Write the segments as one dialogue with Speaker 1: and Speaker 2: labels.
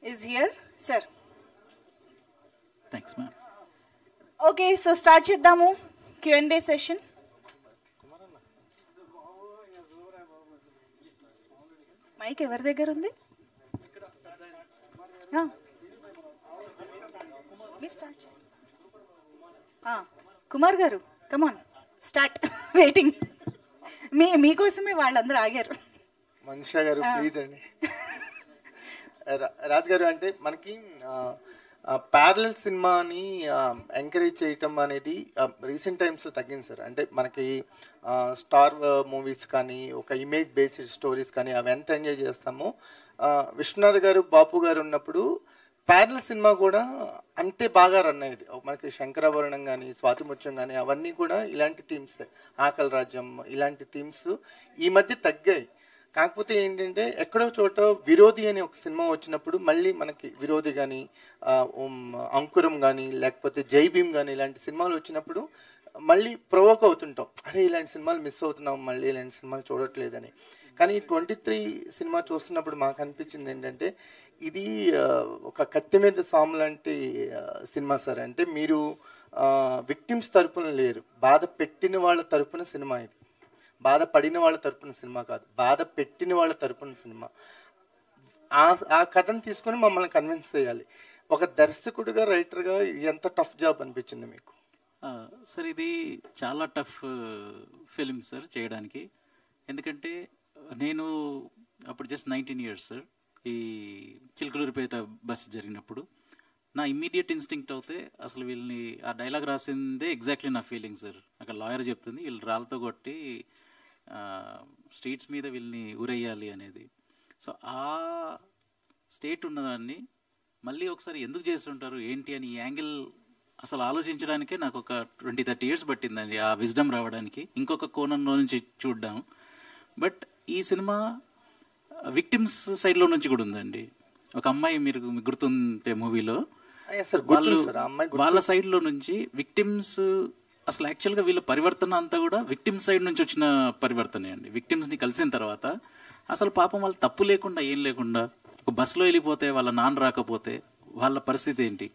Speaker 1: is here. Sir.
Speaker 2: Thanks, ma'am.
Speaker 1: Okay, so start చేద్దాము Q&A session. Mic ఎవరి దగ్గర ఉంది? కుమార్ గారు, కమాన్ స్టార్ట్. వెయిటింగ్ మీకోసమే వాళ్ళందరూ ఆగారు.
Speaker 3: మనిషా గారు ప్లీజ్ అండి. రాజ్ గారు, అంటే మనకి ప్యారలల్ సినిమాని ఎంకరేజ్ చేయటం అనేది రీసెంట్ టైమ్స్లో తగ్గింది సార్. అంటే మనకి స్టార్ మూవీస్ కానీ ఒక ఇమేజ్ బేస్డ్ స్టోరీస్ కానీ అవి ఎంత ఎంజాయ్ చేస్తామో, విశ్వనాథ్ గారు బాపు గారు ఉన్నప్పుడు ప్యారలల్ సినిమా కూడా అంతే బాగా రన్ అయ్యేది. మనకి శంకరాభరణం కానీ స్వాతిముత్యం కానీ అవన్నీ కూడా ఇలాంటి థీమ్స్, ఆకలి రాజ్యం ఇలాంటి థీమ్స్ ఈ మధ్య తగ్గాయి. కాకపోతే ఏంటంటే ఎక్కడో చోట విరోధి అనే ఒక సినిమా వచ్చినప్పుడు మళ్ళీ మనకి విరోధి కానీ అంకురం కానీ లేకపోతే జై భీమ్ కానీ ఇలాంటి సినిమాలు వచ్చినప్పుడు మళ్ళీ ప్రొవోక్ అవుతుంటాం, అరే ఇలాంటి సినిమాలు మిస్ అవుతున్నాం, మళ్ళీ ఇలాంటి సినిమాలు చూడట్లేదని. కానీ 23 సినిమా చూస్తున్నప్పుడు మాకు అనిపించింది ఏంటంటే ఇది ఒక కత్తి మీద సాము లాంటి సినిమా సార్. అంటే మీరు విక్టిమ్స్ తరపున లేరు, బాధ పెట్టిన వాళ్ళ తరపున సినిమా ఇది. బాధ పడిన వాళ్ళ తరపున సినిమా కాదు, బాధ పెట్టిన వాళ్ళ తరపున సినిమా. ఆ కథను తీసుకొని మమ్మల్ని కన్విన్స్ చేయాలి. ఒక దర్శకుడిగా రైటర్గా ఎంత టఫ్ జాబ్ అనిపించింది మీకు?
Speaker 2: సార్ ఇది చాలా టఫ్ ఫిలిం సార్ చేయడానికి. ఎందుకంటే నేను అప్పుడు జస్ట్ 19 years సార్. ఈ చిలకలూరిపేట బస్ జరిగినప్పుడు నా ఇమ్మీడియట్ ఇన్స్టింక్ట్ అవుతే అసలు వీళ్ళని ఆ డైలాగ్ రాసిందే ఎగ్జాక్ట్లీ నా ఫీలింగ్ సార్. అక్కడ లాయర్ చెప్తుంది వీళ్ళు రాళ్ళతో కొట్టి స్ట్రీట్స్ మీద వీళ్ళని ఊరేయాలి అనేది. సో ఆ స్టేట్ ఉన్నదాన్ని మళ్ళీ ఒకసారి ఎందుకు చేస్తుంటారు ఏంటి అని ఈ యాంగిల్ అసలు ఆలోచించడానికే నాకు ఒక 20-30 years పట్టిందండి ఆ విజ్డమ్ రావడానికి, ఇంకొక కోణంలో నుంచి చూడ్డాం. బట్ ఈ సినిమా విక్టిమ్స్ సైడ్లో నుంచి కూడా ఉందండి. ఒక అమ్మాయి మీరు గుర్తుంటే మూవీలో వాళ్ళ సైడ్లో నుంచి విక్టిమ్స్ అసలు యాక్చువల్గా వీళ్ళ పరివర్తన అంతా కూడా విక్టిమ్స్ సైడ్ నుంచి వచ్చిన పరివర్తనే అండి. విక్టిమ్స్ని కలిసిన తర్వాత అసలు పాపం వాళ్ళు తప్పు లేకుండా ఏం లేకుండా ఒక బస్సులో వెళ్ళిపోతే వాళ్ళ నాన్న రాకపోతే వాళ్ళ పరిస్థితి ఏంటి?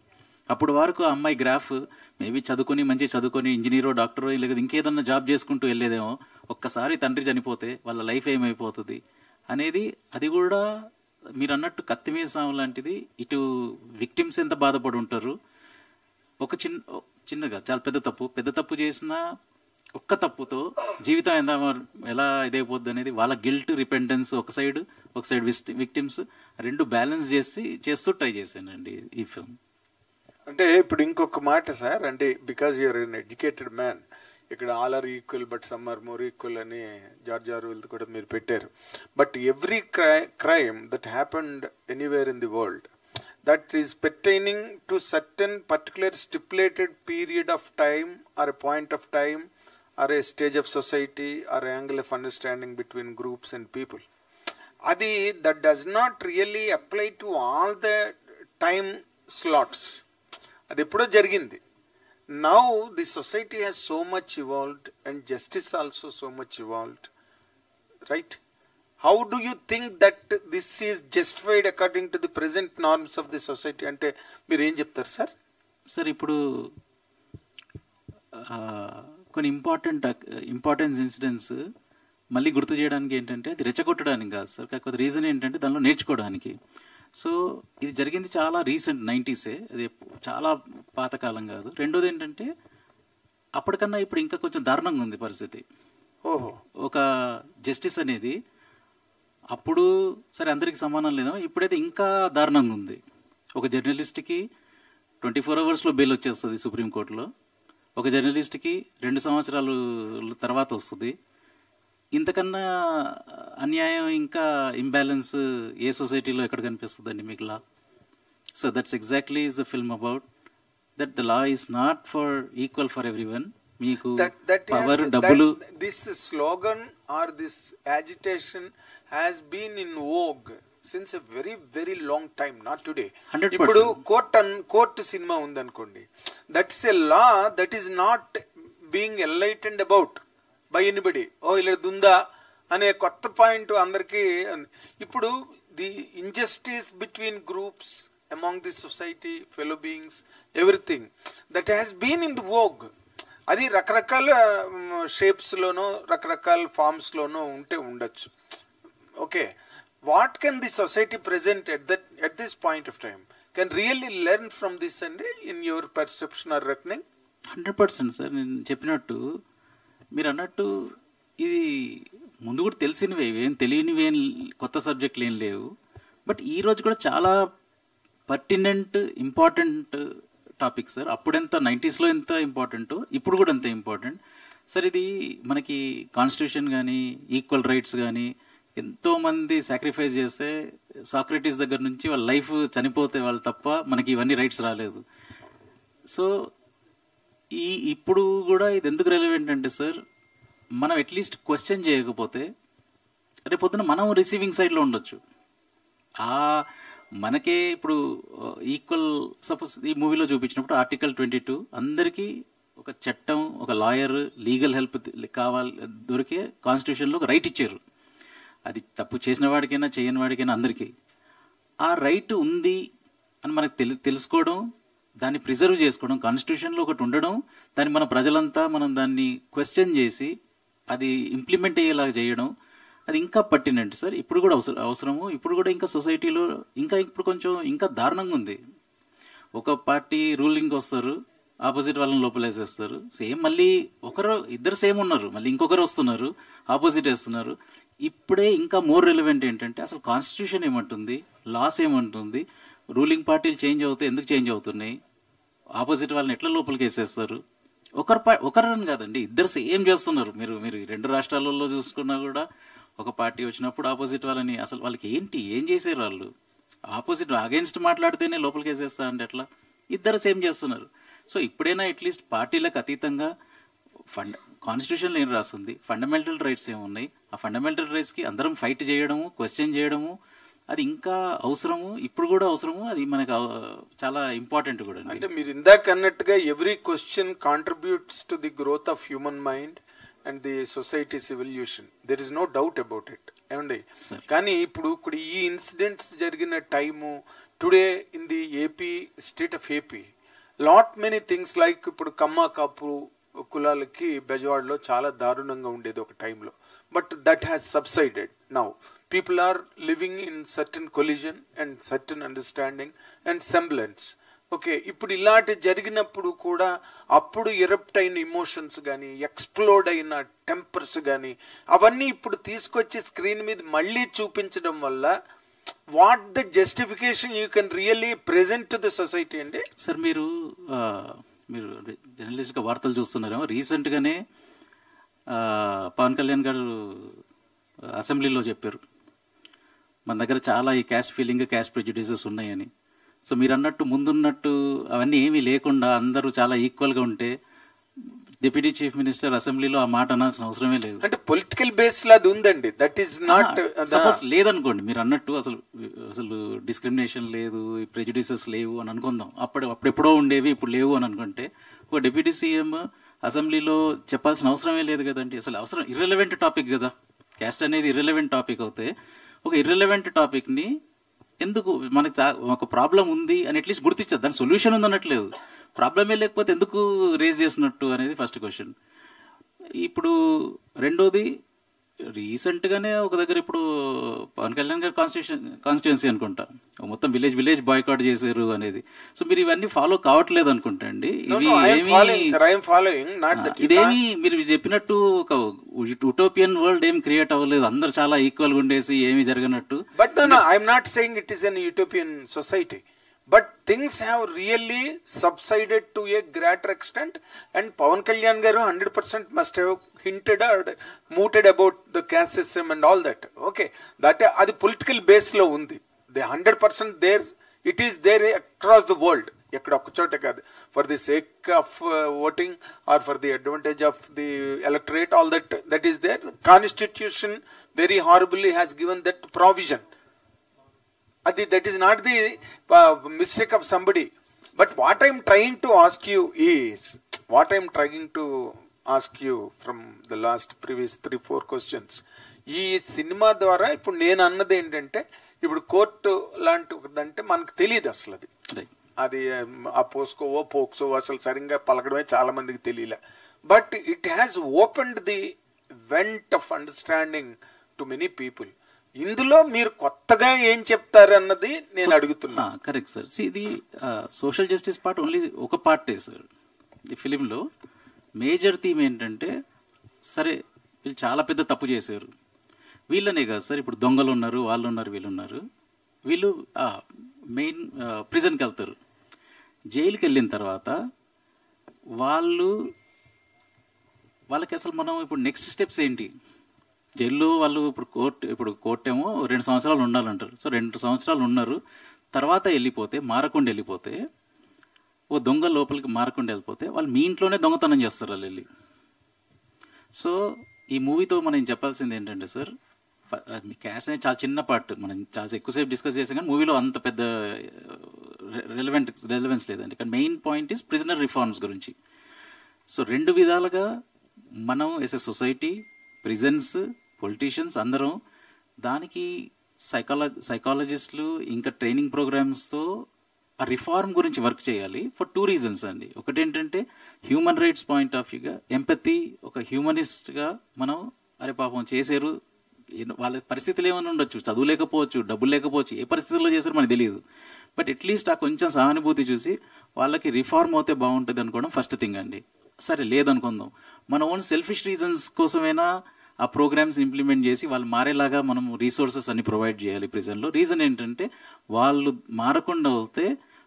Speaker 2: అప్పుడు వరకు ఆ అమ్మాయి గ్రాఫ్ మేబీ చదువుకొని మంచి చదువుకొని ఇంజనీరో డాక్టరో లేదా ఇంకేదన్నా జాబ్ చేసుకుంటూ వెళ్ళేదేమో, ఒక్కసారి తండ్రి చనిపోతే వాళ్ళ లైఫ్ ఏమైపోతుంది అనేది. అది కూడా మీరు అన్నట్టు కత్తి మీద సాము లాంటిది. ఇటు విక్టిమ్స్ ఎంత బాధపడి ఉంటారు, ఒక చిన్నగా చాలా పెద్ద తప్పు చేసిన ఒక్క తప్పుతో జీవితం ఎలా ఇదైపోద్ది అనేది వాళ్ళ గిల్ట్ రిపెంటెన్స్ ఒక సైడ్ విక్టిమ్స్ రెండు బ్యాలెన్స్ చేస్తూ ట్రై చేశానండి ఈ ఫిల్మ్.
Speaker 4: అంటే ఇప్పుడు ఇంకొక మాట సార్, అంటే because you are an educated man, ఇక్కడ all are equal but some are more equal అని జార్జ్ ఆర్వెల్ కూడా మీరు పెట్టారు. But every crime that happened anywhere in the world that is pertaining to certain particular stipulated period of time or a point of time or a stage of society or an angle of understanding between groups and people. Adi that does not really apply to all the time slots. Adi eppudo jarigindi. Now the society has so much evolved and justice also so much evolved, right? How do you think that this is justified according to the present norms of the society? అంటే మీరు ఏం చెప్తారు sir?
Speaker 2: Sir ఇప్పుడు కొన్ని importance incidents మళ్ళీ గుర్తు చేయడానికి ఏంటంటే అది రెచ్చగొట్టడానికి కాదు సార్, కాకపోతే రీజన్ ఏంటంటే దానిలో నేర్చుకోవడానికి. సో ఇది జరిగింది చాలా రీసెంట్ 90s, అది చాలా పాతకాలం కాదు. రెండోది ఏంటంటే అప్పటికన్నా ఇప్పుడు ఇంకా కొంచెం దారుణంగా ఉంది పరిస్థితి. ఒక జస్టిస్ అనేది అప్పుడు సరే అందరికి సమానం లేదా, ఇప్పుడైతే ఇంకా దారుణంగా ఉంది. ఒక జర్నలిస్ట్కి 24 hours బెయిల్ వచ్చేస్తుంది సుప్రీంకోర్టులో, ఒక జర్నలిస్ట్కి 2 సంవత్సరాలు తర్వాత వస్తుంది. ఇంతకన్నా అన్యాయం ఇంకా ఇంబ్యాలెన్స్ ఏ సొసైటీలో ఎక్కడ కనిపిస్తుందండి మీకు law? So that's exactly is the film about that the law is not for equal for everyone. మీకు పవర్ డబ్బులు,
Speaker 4: this slogan or this agitation has been in vogue since a very very long time, not today. ఇప్పుడు court cinema ఉందనుకోండి, that's a law that is not being enlightened about by anybody. ఇలా ఉందా అనే కొత్త point అందరికీ. ఇప్పుడు the injustice between groups among the society, fellow beings, everything that has been in the vogue. అది రకరకాల షేప్స్లోనో రకరకాల ఫార్మ్స్లోనో ఉంటే ఉండొచ్చు. Okay, what can the society present at this point of time can really learn from this అండి, in your perception or reckoning?
Speaker 2: 100% sir. నేను చెప్పినట్టు మీరు అన్నట్టు ఇది ముందు కూడా తెలిసినవే, ఏం తెలియనివి, ఏం కొత్త సబ్జెక్టులు ఏం లేవు. బట్ ఈరోజు కూడా చాలా పర్టినెంట్ ఇంపార్టెంట్ టాపిక్ సార్. అప్పుడెంత 90s ఎంత ఇంపార్టెంటో ఇప్పుడు కూడా అంత ఇంపార్టెంట్ సార్. ఇది మనకి కాన్స్టిట్యూషన్ కానీ ఈక్వల్ రైట్స్ కానీ ఎంతోమంది సాక్రిఫైస్ చేస్తే, సాక్రటీస్ దగ్గర నుంచి వాళ్ళ లైఫ్ చనిపోతే వాళ్ళు తప్ప మనకి ఇవన్నీ రైట్స్ రాలేదు. సో ఇప్పుడు కూడా ఇది ఎందుకు రెలవెంట్ అంటే సార్, మనం అట్లీస్ట్ క్వశ్చన్ చేయకపోతే రేపు పొద్దున మనం రిసీవింగ్ సైడ్లో ఉండొచ్చు. మనకే ఇప్పుడు ఈక్వల్, సపోజ్ ఈ మూవీలో చూపించినప్పుడు ఆర్టికల్ 22 అందరికీ ఒక చట్టం, ఒక లాయర్, లీగల్ హెల్ప్ కావాలి దొరికే కాన్స్టిట్యూషన్లో ఒక రైట్ ఇచ్చారు. అది తప్పు చేసిన వాడికైనా చేయని వాడికైనా అందరికీ ఆ రైట్ ఉంది అని మనకు తెలుసుకోవడం, దాన్ని ప్రిజర్వ్ చేసుకోవడం, కాన్స్టిట్యూషన్లో ఒకటి ఉండడం, దాన్ని మన ప్రజలంతా మనం దాన్ని క్వశ్చన్ చేసి అది ఇంప్లిమెంట్ అయ్యేలాగా చేయడం, అది ఇంకా పర్టినెంట్ సార్. ఇప్పుడు కూడా అవసరము. ఇప్పుడు కూడా ఇంకా సొసైటీలో ఇప్పుడు కొంచెం ఇంకా దారుణంగా ఉంది. ఒక పార్టీ రూలింగ్కి వస్తారు, ఆపోజిట్ వాళ్ళని లోపలేసేస్తారు. సేమ్ మళ్ళీ ఇద్దరు సేమ్ ఉన్నారు, మళ్ళీ ఇంకొకరు వస్తున్నారు, ఆపోజిట్ వేస్తున్నారు. ఇప్పుడే ఇంకా మోర్ రిలవెంట్ ఏంటంటే అసలు కాన్స్టిట్యూషన్ ఏమంటుంది, లాస్ ఏమంటుంది, రూలింగ్ పార్టీలు చేంజ్ అవుతాయి, ఎందుకు చేంజ్ అవుతున్నాయి, ఆపోజిట్ వాళ్ళని ఎట్లా లోపలికి వేసేస్తారు. ఒకరని కాదండి, ఇద్దరు సేమ్ చేస్తున్నారు. మీరు 2 రాష్ట్రాలలో చూసుకున్నా కూడా ఒక పార్టీ వచ్చినప్పుడు ఆపోజిట్ వాళ్ళని అసలు వాళ్ళకి ఏం చేసారు, వాళ్ళు ఆపోజిట్ అగైన్స్ట్ మాట్లాడితేనే లోపలికి వేసేస్తా అంటే ఎట్లా, ఇద్దరు సేమ్ చేస్తున్నారు. సో ఇప్పుడైనా అట్లీస్ట్ పార్టీలకు అతీతంగా కాన్స్టిట్యూషన్లో ఏం రాస్తుంది, ఫండమెంటల్ రైట్స్ ఏమున్నాయి, ఆ ఫండమెంటల్ రైట్స్కి అందరం ఫైట్ చేయడము, క్వశ్చన్ చేయడము, అది ఇంకా అవసరము. ఇప్పుడు కూడా అవసరము. అది మనకు చాలా ఇంపార్టెంట్ కూడా.
Speaker 4: అంటే మీరు ఇందాక అన్నట్టుగా every question contributes to the growth of human mind and the society's evolution. There is no doubt about it ఏమండి. కానీ ఇప్పుడు ఈ ఇన్సిడెంట్స్ జరిగిన time today in the AP, state of AP, lot many things like ఇప్పుడు కమ్మ కాపు కులాలకి బెజవాడలో చాలా దారుణంగా ఉండేది ఒక టైంలో. But that has subsided now. People are living in certain collision and certain understanding and semblance. Okay, ఇప్పుడు ఇలాంటి జరిగినప్పుడు కూడా అప్పుడు ఎరప్ట్ అయిన ఇమోషన్స్ కానీ, ఎక్స్ప్లోడ్ అయిన టెంపర్స్ కానీ, అవన్నీ ఇప్పుడు తీసుకొచ్చి స్క్రీన్ మీద మళ్ళీ చూపించడం వల్ల what the justification you can really present to the society అండి?
Speaker 2: సార్ మీరు జర్నలిస్ట్గా వార్తలు చూస్తున్నారేమో, రీసెంట్గానే పవన్ కళ్యాణ్ గారు అసెంబ్లీలో చెప్పారు మన దగ్గర చాలా ఈ క్యాస్ట్ ఫీలింగ్, క్యాస్ట్ ప్రెజుడిసెస్ ఉన్నాయని. సో మీరు అన్నట్టు ముందున్నట్టు అవన్నీ ఏమీ లేకుండా అందరూ చాలా ఈక్వల్గా ఉంటే డిప్యూటీ చీఫ్ మినిస్టర్ అసెంబ్లీలో ఆ మాట అనాల్సిన అవసరమే లేదు.
Speaker 4: అంటే పొలిటికల్ బేస్ లో అది ఉందండి. దట్ ఈస్ నాట్
Speaker 2: సపోజ్ లేదనుకోండి, మీరు అన్నట్టు అసలు డిస్క్రిమినేషన్ లేదు, ప్రెజుడిసెస్ లేవు అని అనుకుందాం. అప్పుడెప్పుడో ఉండేవి, ఇప్పుడు లేవు అని అనుకుంటే ఒక డిప్యూటీ సీఎం అసెంబ్లీలో చెప్పాల్సిన అవసరమే లేదు కదండి. అసలు ఇర్రెలవెంట్ టాపిక్ కదా, క్యాస్ట్ అనేది ఇర్రెలవెంట్ టాపిక్ అవుతే ఒక ఇర్రెలవెంట్ టాపిక్ని ఎందుకు, మనకి ఒక ప్రాబ్లం ఉంది అని అట్లీస్ట్ గుర్తించదు, దాని సొల్యూషన్ ఉంది అనట్లేదు. ప్రాబ్లమే లేకపోతే ఎందుకు రేజ్ చేసినట్టు అనేది ఫస్ట్ క్వశ్చన్. ఇప్పుడు రెండోది, రీసెంట్గానే ఒక దగ్గర ఇప్పుడు పవన్ కళ్యాణ్ గారి కాన్స్టిట్యున్సీ అనుకుంటా మొత్తం విలేజ్ బాయ్కాట్ చేశారు అనేది. సో మీరు ఇవన్నీ ఫాలో కావట్లేదు అనుకుంటా అండి. ఇదేమి మీరు చెప్పినట్టు ఒక యూటోపియన్ వరల్డ్ ఏం క్రియేట్ అవ్వలేదు, అందరు చాలా ఈక్వల్గా ఉండేసి ఏమి జరగనట్టు.
Speaker 4: But I'm not saying it is an utopian society. But things have really subsided to a greater extent, and Pawan Kalyan garu 100% must have hinted or mooted about the caste system and all that. Okay, that adi political base lo undi. The 100% there, it is there across the world. Ekkada oka chota kaadu, for the sake of voting or for the advantage of the electorate, all that is there. The constitution very horribly has given that provision. That is not the mistake of somebody. But what I am trying to ask you from the last previous 3-4 questions, ఈ cinema ద్వారా ఇప్పుడు నేను అన్నది ఏంటంటే ఇప్పుడు court లాంటిదంటే మనకు తెలియదు అసలు అది
Speaker 2: రైట్.
Speaker 4: అది ఆ పోస్కోవో పోక్సోవో అసలు సరిగ్గా పలకడమే చాలా మందికి తెలియలే. But it has opened the vent of understanding to many people. ఇందులో మీరు కొత్తగా ఏం చెప్తారు అన్నది నేను అడుగుతున్నా.
Speaker 2: Correct sir. ఇది సోషల్ జస్టిస్ పార్ట్ ఓన్లీ ఒక పార్టే సార్. ఈ ఫిలింలో మేజర్ థీమ్ ఏంటంటే, సరే వీళ్ళు చాలా పెద్ద తప్పు చేశారు, వీళ్ళనే కాదు సార్, ఇప్పుడు దొంగలు ఉన్నారు, వాళ్ళు ఉన్నారు, వీళ్ళు ఉన్నారు, వీళ్ళు మెయిన్ ప్రిజన్కి వెళ్తారు. జైలుకి వెళ్ళిన తర్వాత వాళ్ళకి అసలు మనం ఇప్పుడు నెక్స్ట్ స్టెప్స్ ఏంటి? జైల్లో వాళ్ళు ఇప్పుడు కోర్టు ఏమో 2 సంవత్సరాలు ఉండాలంటారు. సో 2 సంవత్సరాలు ఉన్నారు, తర్వాత మారకుండా వెళ్ళిపోతే, ఓ దొంగ లోపలికి మారకుండా వెళ్ళిపోతే వాళ్ళు మీ ఇంట్లోనే దొంగతనం చేస్తారు వాళ్ళు వెళ్ళి. సో ఈ మూవీతో మనం చెప్పాల్సింది ఏంటంటే సార్, మీ క్యాష్ అనేది చాలా చిన్న పార్ట్, మనం చాలా ఎక్కువసేపు డిస్కస్ చేసాం కానీ మూవీలో అంత పెద్ద రెలవెన్స్ లేదండి. కానీ main point is prisoner reforms గురించి. సో 2 విధాలుగా మనం as a society, prisons, politicians అందరం దానికి సైకాలజిస్టులు ఇంకా ట్రైనింగ్ ప్రోగ్రామ్స్తో ఆ రిఫార్మ్ గురించి వర్క్ చేయాలి ఫర్ 2 రీజన్స్ అండి. ఒకటి ఏంటంటే హ్యూమన్ రైట్స్ పాయింట్ ఆఫ్ వ్యూగా ఎంపతి, ఒక హ్యూమనిస్ట్గా మనం అరే పాపం చేశారు, వాళ్ళ పరిస్థితులు ఏమైనా ఉండొచ్చు, చదువు లేకపోవచ్చు, డబ్బులు లేకపోవచ్చు, ఏ పరిస్థితుల్లో చేశారో మనకు తెలియదు. బట్ అట్లీస్ట్ ఆ కొంచెం సహానుభూతి చూసి వాళ్ళకి రిఫార్మ్ అవుతే బాగుంటుంది అనుకోవడం ఫస్ట్ థింగ్ అండి. సరే లేదనుకుందాం, మన ఓన్ సెల్ఫిష్ రీజన్స్ కోసమైనా ఆ ప్రోగ్రామ్స్ ఇంప్లిమెంట్ చేసి వాళ్ళు మారేలాగా మనం రీసోర్సెస్ అన్ని ప్రొవైడ్ చేయాలి ప్రిజన్లో. రీజన్ ఏంటంటే వాళ్ళు మారకుండా అవుతే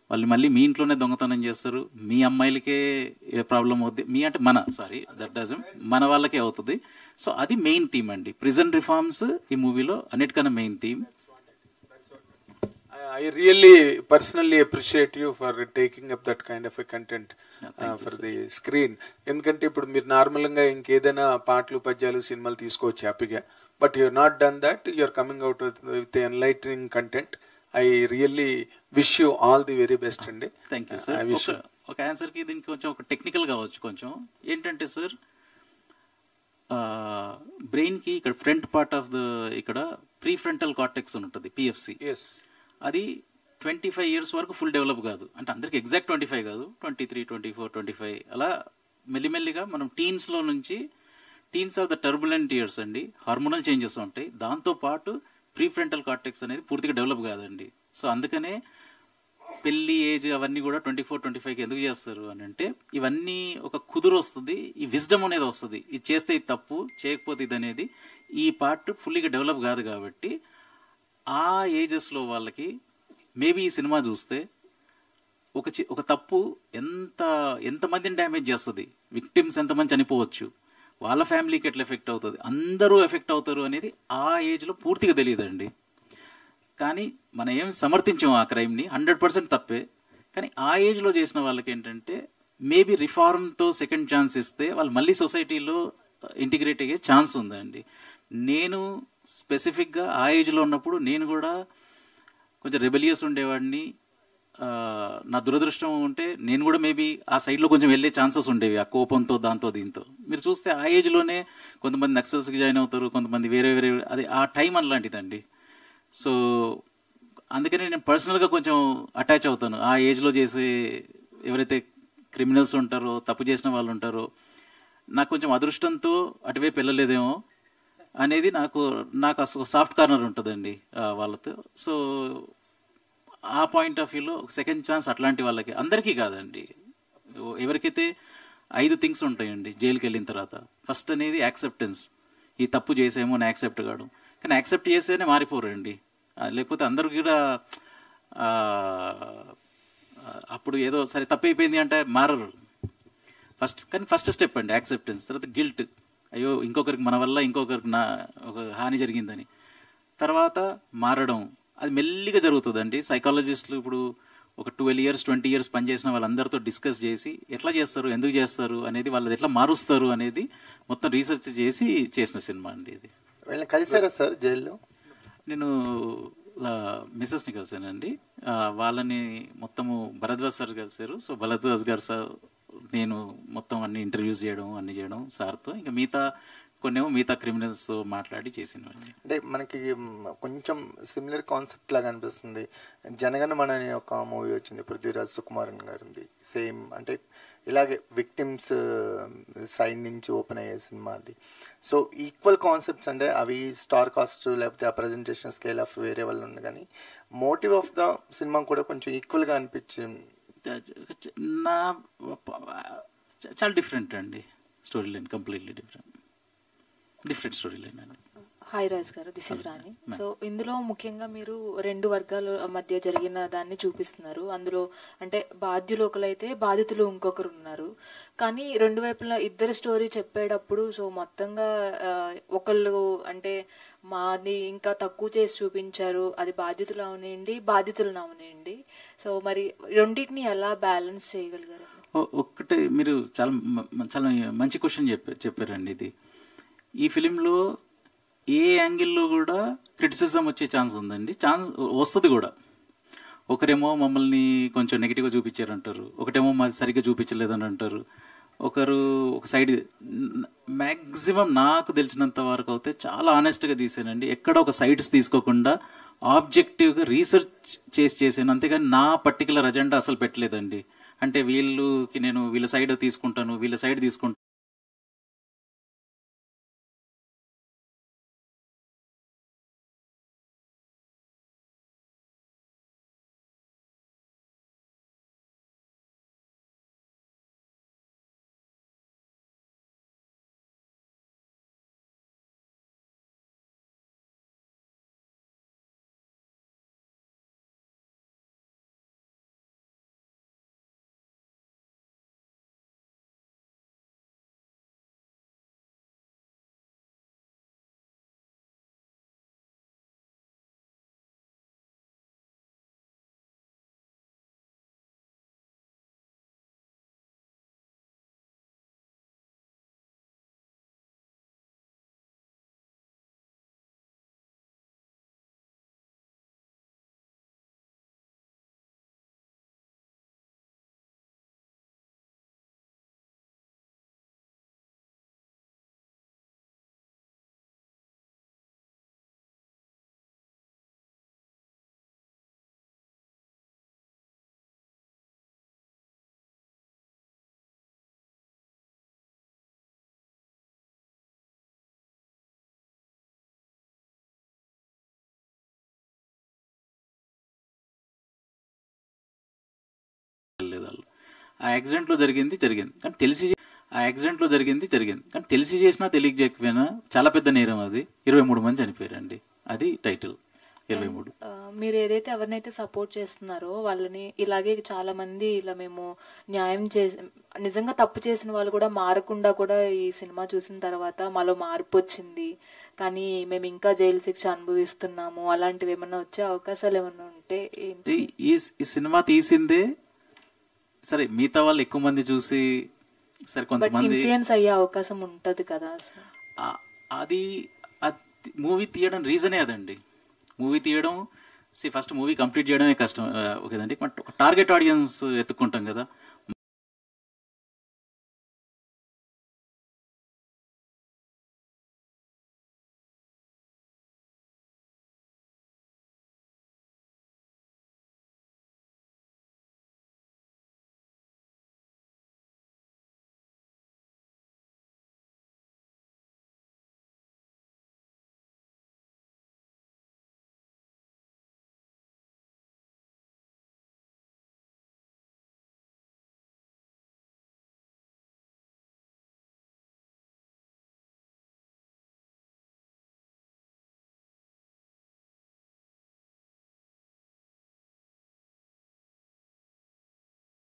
Speaker 2: వాళ్ళు మళ్ళీ మీ ఇంట్లోనే దొంగతనం చేస్తారు, మీ అమ్మాయిలకే ప్రాబ్లం అవుతుంది, మన వాళ్ళకే అవుతుంది. సో అది మెయిన్ థీమ్ అండి. ప్రిజన్ రిఫార్మ్స్ ఈ మూవీలో అన్నిటికన్నా main theme.
Speaker 4: I really personally appreciate you for taking up that kind of a content for the screen. ఎందుకంటే ఇప్పుడు మీరు నార్మల్గా ఇంకేదైనా పాటలు, పద్యాలు, సినిమాలు తీసుకోవచ్చు హ్యాపీగా, but you not done that. You are coming out with enlightening content. I really wish you all the very best అండి.
Speaker 2: Thank you sir. ఒక ఆన్సర్కి దీనికి కొంచెం ఒక టెక్నికల్ కావచ్చు. కొంచెం ఏంటంటే సార్, బ్రెయిన్కి ఇక్కడ ఫ్రంట్ పార్ట్ ఆఫ్ ఇక్కడ ప్రీ ఫ్రంటల్ కార్టెక్స్ ఉంటుంది, పిఎఫ్సి. అది 25 years వరకు ఫుల్ డెవలప్ కాదు. అంటే అందరికి ఎగ్జాక్ట్ 25 కాదు, 23, 24, 25 అలా మెల్లిమెల్లిగా మనం టీన్స్లో నుంచి, teens of the turbulent years అండి, హార్మోనల్ చేంజెస్ ఉంటాయి. దాంతోపాటు ప్రీ ఫ్రంటల్ కార్టెక్స్ అనేది పూర్తిగా డెవలప్ కాదండి. సో అందుకనే పెళ్లి ఏజ్ అవన్నీ కూడా 24, 25కి ఎందుకు చేస్తారు అని అంటే, ఇవన్నీ ఒక కుదురు వస్తుంది, ఈ విజ్డమ్ అనేది వస్తుంది, ఇది చేస్తే ఇది తప్పు, చేయకపోతే ఇది అనేది. ఈ పార్ట్ ఫుల్లీగా డెవలప్ కాదు కాబట్టి ఆ ఏజెస్లో వాళ్ళకి మేబీ ఈ సినిమా చూస్తే ఒక తప్పు ఎంతమందిని డ్యామేజ్ చేస్తుంది, విక్టిమ్స్ ఎంతమంది చనిపోవచ్చు, వాళ్ళ ఫ్యామిలీకి ఎట్లా ఎఫెక్ట్ అవుతుంది, అందరూ ఎఫెక్ట్ అవుతారు అనేది ఆ ఏజ్లో పూర్తిగా తెలియదండి. కానీ మనం ఏం సమర్థించాం ఆ క్రైమ్ని, 100% తప్పే. కానీ ఆ ఏజ్లో చేసిన వాళ్ళకి ఏంటంటే మేబీ రిఫార్మ్తో సెకండ్ ఛాన్స్ ఇస్తే వాళ్ళు మళ్ళీ సొసైటీలో ఇంటిగ్రేట్ అయ్యే ఛాన్స్ ఉందండి. నేను స్పెసిఫిక్గా ఆ ఏజ్లో ఉన్నప్పుడు నేను కూడా కొంచెం రెబెలియస్ ఉండేవాడిని. నా దురదృష్టం ఉంటే నేను కూడా మేబీ ఆ సైడ్లో కొంచెం వెళ్ళే ఛాన్సెస్ ఉండేవి, ఆ కోపంతో దాంతో దీంతో. మీరు చూస్తే ఆ ఏజ్లోనే కొంతమంది నక్సల్స్కి జాయిన్ అవుతారు, కొంతమంది వేరే అది ఆ టైం అలాంటిదండి. సో అందుకని నేను పర్సనల్గా కొంచెం అటాచ్ అవుతాను ఆ ఏజ్లో చేసే ఎవరైతే క్రిమినల్స్ ఉంటారో, తప్పు చేసిన వాళ్ళు ఉంటారో. నాకు కొంచెం అదృష్టంతో అటువైపు వెళ్ళలేదేమో అనేది నాకు అసలు సాఫ్ట్ కార్నర్ ఉంటుందండి వాళ్ళతో. సో ఆ పాయింట్ ఆఫ్ వ్యూలో ఒక సెకండ్ ఛాన్స్ అట్లాంటి వాళ్ళకి, అందరికీ కాదండి, ఎవరికైతే 5 థింగ్స్ ఉంటాయండి జైలుకి వెళ్ళిన తర్వాత. ఫస్ట్ అనేది యాక్సెప్టెన్స్, ఈ తప్పు చేసేమో అని యాక్సెప్ట్ కావడం. కానీ యాక్సెప్ట్ చేస్తేనే మారిపోరండి, లేకపోతే అందరూ కూడా అప్పుడు ఏదో సరే తప్పు అయిపోయింది అంటే మారరు. ఫస్ట్ స్టెప్ అండి యాక్సెప్టెన్స్. తర్వాత గిల్ట్, అయ్యో ఇంకొకరికి మన వల్ల ఇంకొకరికి ఒక హాని జరిగిందని. తర్వాత మారడం, అది మెల్లిగా జరుగుతుందండి. సైకాలజిస్టులు ఇప్పుడు ఒక 12 years 20 years పనిచేసిన వాళ్ళందరితో డిస్కస్ చేసి ఎట్లా చేస్తారు, ఎందుకు చేస్తారు అనేది, వాళ్ళది ఎట్లా మారుస్తారు అనేది మొత్తం రీసెర్చ్ చేసి చేసిన సినిమా అండి ఇది.
Speaker 3: వీళ్ళని కలిసారా సార్ జైల్లో?
Speaker 2: నేను మిస్సెస్ని కలిసానండి. వాళ్ళని మొత్తము భరద్వాజ్ సార్ కలిసారు. సో భరద్వాజ్ గారు సార్, నేను మొత్తం అన్ని ఇంటర్వ్యూస్ చేయడం అన్ని చేయడం సార్తో. ఇంకా మిగతా కొన్నేమో మిగతా క్రిమినల్స్ మాట్లాడి చేసినవన్నీ.
Speaker 3: అంటే మనకి కొంచెం సిమిలర్ కాన్సెప్ట్ లాగా అనిపిస్తుంది. జనగణమన అనే ఒక మూవీ వచ్చింది, పృథ్వీరాజ్ సుకుమారన్ గారిది. సేమ్ అంటే ఇలాగే విక్టిమ్స్ సైడ్ నుంచి ఓపెన్ అయ్యే సినిమా అది. సో ఈక్వల్ కాన్సెప్ట్స్ అంటే అవి స్టార్ కాస్ట్ లేకపోతే ఆ ప్రజెంటేషన్ స్కేల్ ఆఫ్ వేరే వాళ్ళు ఉంది, కానీ మోటివ్ ఆఫ్ ద సినిమా కూడా కొంచెం ఈక్వల్గా అనిపించింది.
Speaker 2: నా చాలా డిఫరెంట్ అండి story line, completely different story line అండి.
Speaker 5: హాయ్ రాజ్ గారు, దిస్ ఇస్ రాణి. సో ఇందులో ముఖ్యంగా మీరు 2 వర్గాల మధ్య జరిగిన దాన్ని చూపిస్తున్నారు. అందులో అంటే బాధ్యులు ఒకరైతే బాధితులు ఇంకొకరు ఉన్నారు. కానీ 2 వైపులా ఇద్దరు స్టోరీ చెప్పేటప్పుడు సో మొత్తంగా ఒకళ్ళు అంటే మాది ఇంకా తక్కువ చేసి చూపించారు, అది బాధ్యతలు అవనివ్వండి బాధితులను అవనివ్వండి. సో మరి రెండింటిని ఎలా బ్యాలెన్స్ చేయగలిగారు?
Speaker 2: ఒక్కటే మీరు చాలా చాలా మంచి క్వశ్చన్ చెప్పారండి. ఇది ఈ ఫిలింలో ఏ యాంగిల్లో కూడా క్రిటిసిజం వచ్చే ఛాన్స్ ఉందండి, ఛాన్స్ వస్తుంది కూడా. ఒకరేమో మమ్మల్ని కొంచెం నెగిటివ్గా చూపించారంటారు, ఒకటేమో మాది సరిగ్గా చూపించలేదని అంటారు, ఒకరు ఒక సైడ్. మ్యాక్సిమం నాకు తెలిసినంత వరకు అయితే చాలా ఆనెస్ట్గా తీసానండి. ఎక్కడ ఒక సైడ్స్ తీసుకోకుండా ఆబ్జెక్టివ్గా రీసెర్చ్ చేసాను, అంతేగాని నా పర్టికులర్ అజెండా అసలు పెట్టలేదండి. అంటే వీళ్ళకి నేను వీళ్ళ సైడ్ తీసుకుంటాను, వీళ్ళ సైడ్ తీసుకుంటాను. ఆ యాక్సిడెంట్లో జరిగింది కానీ తెలిసి చేసినా తెలియకపోయినా చాలా పెద్ద నేరం అది. 23 మంది చనిపోయారండి, అది టైటిల్ 23.
Speaker 5: మీరు ఏదైతే ఎవరినైతే సపోర్ట్ చేస్తున్నారో వాళ్ళని ఇలాగే చాలా మంది ఇలా మేము న్యాయం చేసి నిజంగా తప్పు చేసిన వాళ్ళు కూడా మారకుండా కూడా ఈ సినిమా చూసిన తర్వాత మాలో మార్పు వచ్చింది, కానీ మేము ఇంకా జైలు శిక్ష అనుభవిస్తున్నాము, అలాంటివి ఏమన్నా వచ్చే అవకాశాలు ఏమన్నా ఉంటే ఏంటి?
Speaker 2: ఈ సినిమా తీసిందే సరే, మిగతా వాళ్ళు ఎక్కువ మంది చూసి సరే కొంతమంది
Speaker 5: ఇన్ఫ్లుయెన్స్ అయ్యే అవకాశం ఉంటది కదా.
Speaker 2: అది మూవీ తీయడం రీజనే అదండి. మూవీ తీయడం ఫస్ట్ మూవీ కంప్లీట్ చేయడమే కష్టం కదండి. ఒక టార్గెట్ ఆడియన్స్ ఎత్తుక్కుంటాం కదా.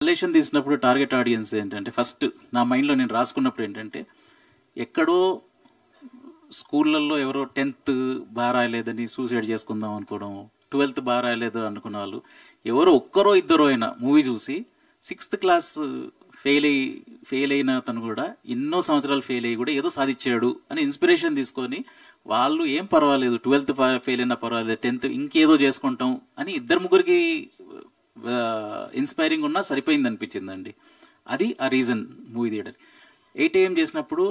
Speaker 2: రిలేషన్ తీసినప్పుడు టార్గెట్ ఆడియన్స్ ఏంటంటే ఫస్ట్ నా మైండ్లో నేను రాసుకున్నప్పుడు ఏంటంటే, ఎక్కడో స్కూళ్ళల్లో ఎవరో 10th బాగా రాయలేదని సూసైడ్ చేసుకుందాం అనుకోవడం, 12th బాగా రాయలేదు అనుకున్న వాళ్ళు ఎవరో ఒక్కరో ఇద్దరో అయినా మూవీ చూసి 6th క్లాస్ ఫెయిల్ అయిన అతను కూడా ఎన్నో సంవత్సరాలు ఫెయిల్ అయ్యి కూడా ఏదో సాధించాడు అని ఇన్స్పిరేషన్ తీసుకొని వాళ్ళు ఏం పర్వాలేదు 12th ఫెయిల్ అయినా పర్వాలేదు 10th ఇంకేదో చేసుకుంటాం అని 2-3కి ఇన్స్పైరింగ్ ఉన్నా సరిపోయింది అనిపించిందండి. అది ఆ రీజన్ మూవీ థియేటర్. 8 AM చేసినప్పుడు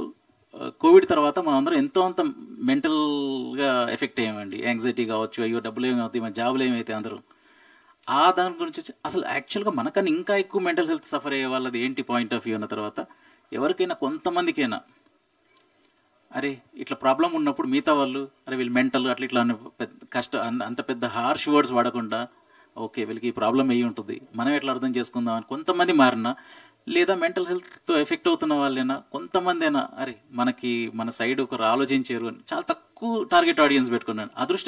Speaker 2: కోవిడ్ తర్వాత మనం అందరం ఎంతో అంత మెంటల్గా ఎఫెక్ట్ అయ్యామండి. యాంగ్జైటీ కావచ్చు, అయ్యో డబ్బులు ఏమవుతాయి, మన జాబులు ఏమైతే అందరూ ఆ దాని గురించి అసలు యాక్చువల్గా మనకన్నా ఇంకా ఎక్కువ మెంటల్ హెల్త్ సఫర్ అయ్యే వాళ్ళది ఏంటి పాయింట్ ఆఫ్ వ్యూ అన్న తర్వాత ఎవరికైనా కొంతమందికైనా అరే ఇట్లా ప్రాబ్లం ఉన్నప్పుడు మిగతా వాళ్ళు అరే వీళ్ళు మెంటల్ అట్లా ఇట్లా అంత పెద్ద హార్ష్ వర్డ్స్ వాడకుండా ఓకే వీళ్ళకి ఈ ప్రాబ్లం అయ్యి ఉంటుంది, మనం ఎట్లా అర్థం చేసుకుందాం అని కొంతమంది మారినా, లేదా మెంటల్ హెల్త్తో ఎఫెక్ట్ అవుతున్న వాళ్ళైనా కొంతమంది అయినా అరే మన సైడ్ ఒకరు ఆలోచించారు అని చాలా తక్కువ టార్గెట్ ఆడియన్స్ పెట్టుకున్నాను. అదృష్టం